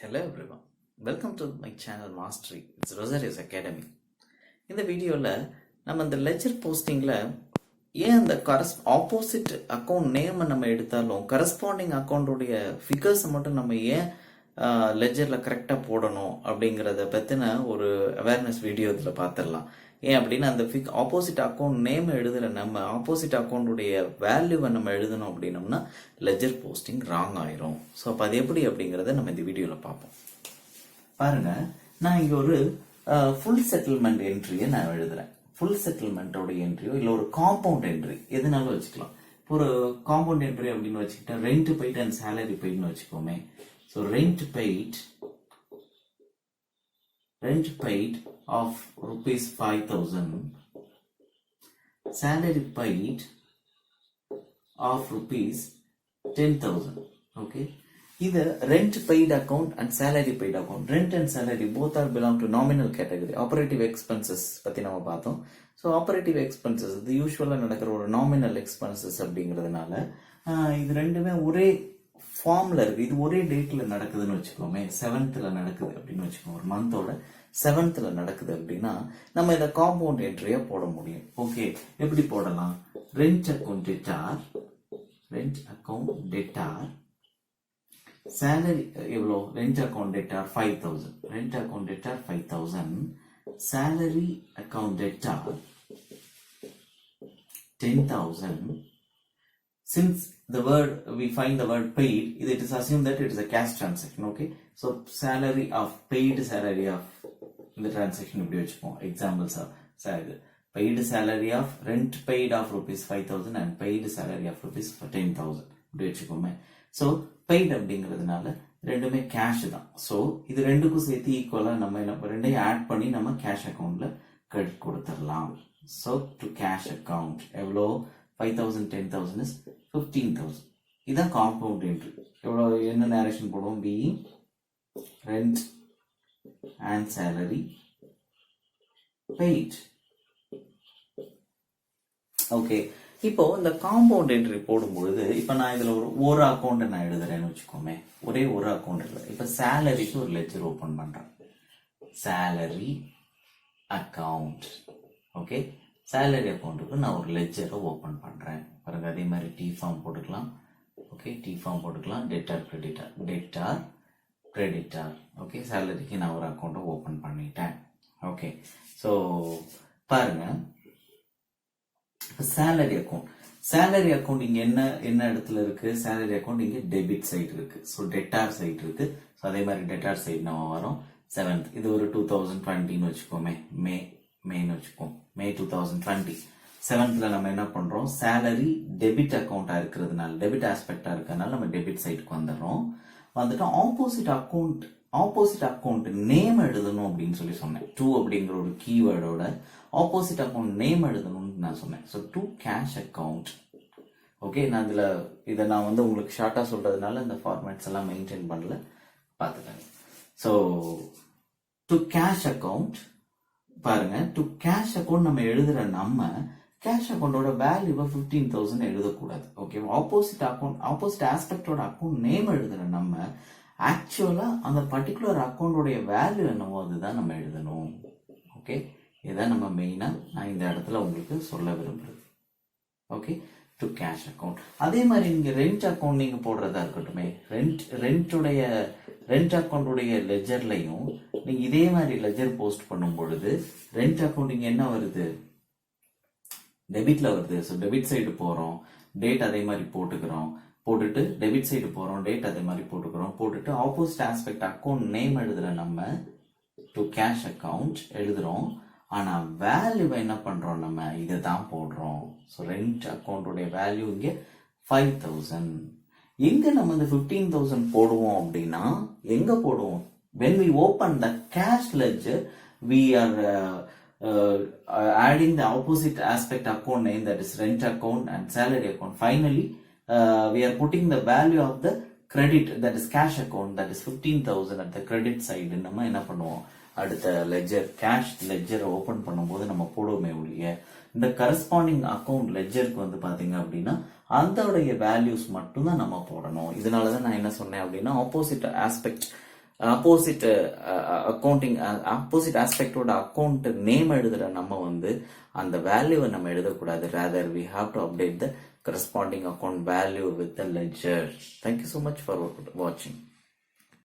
Hello everyone, welcome to my channel Mastery. It's Rosario's Academy. இந்த வீடியோவில் நம்ம இந்த லெஜர் போஸ்டிங்கில் ஏன் அந்த ஆப்போசிட் அக்கௌண்ட் நேமை நம்ம எடுத்தாலும் கரஸ்பாண்டிங் அக்கௌண்ட்டுடைய ஃபிகர்ஸை மட்டும் நம்ம ஏன் லெஜரில் கரெக்டாக போடணும் அப்படிங்கிறத பற்றின ஒரு அவேர்னஸ் வீடியோ இதில் பார்த்துடலாம். ஏன் அப்படின்னா அந்த ஆப்போசிட் அக்கௌண்ட் நேம் எழுதுகிற நம்ம ஆப்போசிட் அக்கௌண்ட்டுடைய வேல்யூவை நம்ம எழுதணும் அப்படின்னோம்னா லெஜர் போஸ்டிங் ராங் ஆயிரும். ஸோ அப்போ அது எப்படி அப்படிங்கிறத நம்ம இந்த வீடியோவில் பார்ப்போம். பாருங்க, நான் இங்கே ஒரு ஃபுல் செட்டில்மெண்ட் என்ட்ரியை நான் எழுதுறேன். ஃபுல் செட்டில்மெண்ட்டோட என்ட்ரியோ இல்லை ஒரு காம்பவுண்ட் என்ட்ரி எதுனாலும் வச்சுக்கலாம். இப்போ ஒரு காம்பவுண்ட் என்ட்ரி அப்படின்னு வச்சுக்கிட்டா ரெண்ட் பெய்ட் அண்ட் சேலரி பெய்ட்னு வச்சுக்கோமே. So rent paid of rupees 5,000, salary paid of rupees 10,000. Okay, either rent paid account and salary paid account. Rent and salary both are belong to nominal category. Operative expenses பத்தி நம்ம பார்த்தோம். So operative expenses இது யூஸ்வலாக நடக்கிற ஒரு nominal expenses அப்படிங்கிறதுனால இது ரெண்டுமே ஒரே ஃபார்ம்ல இருக்கு. இது ஒரே டேட்ல நடக்குதுன்னு வச்சுக்கோமே. 7th நடக்குது அப்படின்னு வச்சுக்கோங்க. ஒரு மந்தோட 7th நடக்குது அப்படின்னா நம்ம இந்த காம்பவுண்ட் என்ட்ரியா போட முடியும். ஓகே, எப்படி போடலாம்? ரெண்ட் அக்கௌண்ட் டெட்டார் சேலரி எவ்வளோ? Rent account debtor 5,000. Rent account debtor 5,000. Salary account debtor 10,000. Since the word we find the word paid, it is assumed that it is a cash transaction. Okay, so salary of paid salary of இந்த transaction இப்படி வச்சுப்போம். Examples of salary, paid salary of rent paid of rupees 5,000 and paid salary of rupees 10,000 இப்படி வச்சுக்கோமே. So paid அப்படிங்கிறதுனால ரெண்டுமே cash தான். So இது ரெண்டுக்கும் சேர்த்து ஈக்குவலாக நம்ம என்ன ரெண்டையும் ஆட் பண்ணி நம்ம கேஷ் அக்கௌண்ட்ல கிரெடிட் கொடுத்துடலாம். ஸோ டு கேஷ் அக்கௌண்ட் எவ்வளோ? 5,000 10,000 is 15,000. இதான் காம்பவுண்ட் என்ட்ரி. எவ்வளோ என்ன நேரேஷன் போடுவோம்? Being rent and salary paid. Okay, இப்போ இந்த காம்பவுண்ட் என்ட்ரி போடும்பொழுது இப்போ நான் இதுல ஒரு அக்கௌண்ட் நான் எழுதுறேன்னு வச்சுக்கோமே. ஒரே ஒரு அக்கௌண்ட் எழுதுறேன். இப்போ சேலரிக்கு ஒரு லெஜர் ஓபன் பண்றேன். Salary account. ஓகே, சேலரி அக்கௌண்ட்டுக்கு நான் ஒரு லெஜரை ஓபன் பண்றேன். பாருங்க, அதே மாதிரி டி ஃபார்ம் போட்டுக்கலாம். ஓகே, டி ஃபார்ம் போட்டுக்கலாம். Debtor creditor. ஓகே, சேலரிக்கு நான் ஒரு அக்கௌண்ட்டை ஓபன் பண்ணிட்டேன். ஓகே, ஸோ பாருங்க, சேலரி அக்கௌண்ட் இங்க என்ன இடத்துல இருக்கு? சேலரி அக்கௌண்ட் இங்க டெபிட் சைடு இருக்கு. ஸோ டெட்டார் சைடு இருக்கு. ஸோ அதே மாதிரி டெட்டார் சைடு நம்ம வரோம். 7th, இது ஒரு 2020ன்னு வச்சுக்கோமே. மேன்னு வச்சுக்கோம். May 2020. 7th நம்ம என்ன பண்றோம்? சேலரி டெபிட் அக்கௌண்டா இருக்கிறதுனால, டெபிட் ஆஸ்பெக்டா இருக்கிறதுனால நம்ம டெபிட் சைடுக்கு வந்துடுறோம். வந்துட்டு ஆப்போசிட் அக்கௌண்ட் நேம் எழுதணும் அப்படின்னு சொன்னேன். டு அப்படிங்கிற ஒரு கீவேர்டோட ஆப்போசிட் அக்கௌண்ட் நேம் எழுதணும்னு நான் சொன்னேன். So to cash account. Okay, நான் இதை நான் உங்களுக்கு ஷார்ட்டா சொல்றதுனால இந்த ஃபார்மேட்ஸ் எல்லாம் மெயின்டைன் பண்ணல, பார்த்துக்கங்க. ஸோ டு கேஷ் அக்கௌண்ட் பாருங்க, டு கேஷ் அக்கௌண்ட் நம்ம எழுதுற நம்ம கேஷ் அக்கௌண்டோட வேல்யூவை 15,000 எழுதக்கூடாது. ஓகே, ஆப்போசிட் ஆஸ்பெக்டோட அக்கௌண்ட் நேம் எழுதுற நம்ம ஆக்சுவலா அந்த பர்டிகுலர் அக்கௌண்டோடைய வேல்யூ என்னவோ அதுதான் நம்ம எழுதணும். ஓகே, இதான் நம்ம மெயினா நான் இந்த இடத்துல உங்களுக்கு சொல்ல விரும்புறது. Okay, to cash account. அதே மாதிரி நீங்க ரெண்ட் அக்கௌண்ட் நீங்க போடுறதா இருக்கட்டுமே. ரெண்ட் அக்கௌண்டுடைய லெஜர்லையும் நீங்க இதே மாதிரி லெஜர் போஸ்ட் பண்ணும் பொழுது ரெண்ட் அக்கௌண்ட் இங்க என்ன வருது? டெபிட்ல வருது. ஸோ டெபிட் சைடு போறோம், டேட் அதே மாதிரி போட்டுட்டு டெபிட் சைடு போறோம், டேட் அதே மாதிரி போட்டுட்டு ஆப்போசிட் ஆஸ்பெக்ட் அக்கௌண்ட் நேம் எழுதுற நம்ம டு கேஷ் அக்கௌண்ட் எழுதுறோம். ஆனா வேல்யூ என்ன பண்றோம்? நம்ம இதை தான் போடுறோம். ஸோ ரெண்ட் அக்கௌண்டோட வேல்யூ இங்க 5,000. எங்க நம்ம இந்த 15,000 போடுவோம் அப்படின்னா எங்க போடுவோம்? when we open the cash ledger we are adding the opposite aspect account name, that is rent account and salary account. Finally we are putting the value of the credit, that is cash account, that is 15,000 at the credit side. நம்ம என்ன பண்ணுவோம்? அடுத்த ledger cash லெஜரை open பண்ணும்போது நம்ம போடுவோமே ஒழிய இந்த corresponding account லெஜருக்கு பாத்தீங்க அப்படின்னா அதோடைய வேல்யூஸ் மட்டும் தான் நம்ம போடணும். இதனாலதான் நான் என்ன சொன்னேன் அப்படின்னா opposite aspect opposite accounting opposite ஆஸ்பெக்டோட அக்கௌண்ட் நேம் எழுதுற நம்ம வந்து அந்த வேல்யூவை நம்ம எழுதக்கூடாது. rather we have to update the corresponding account value with the ledger. Thank you so much for watching.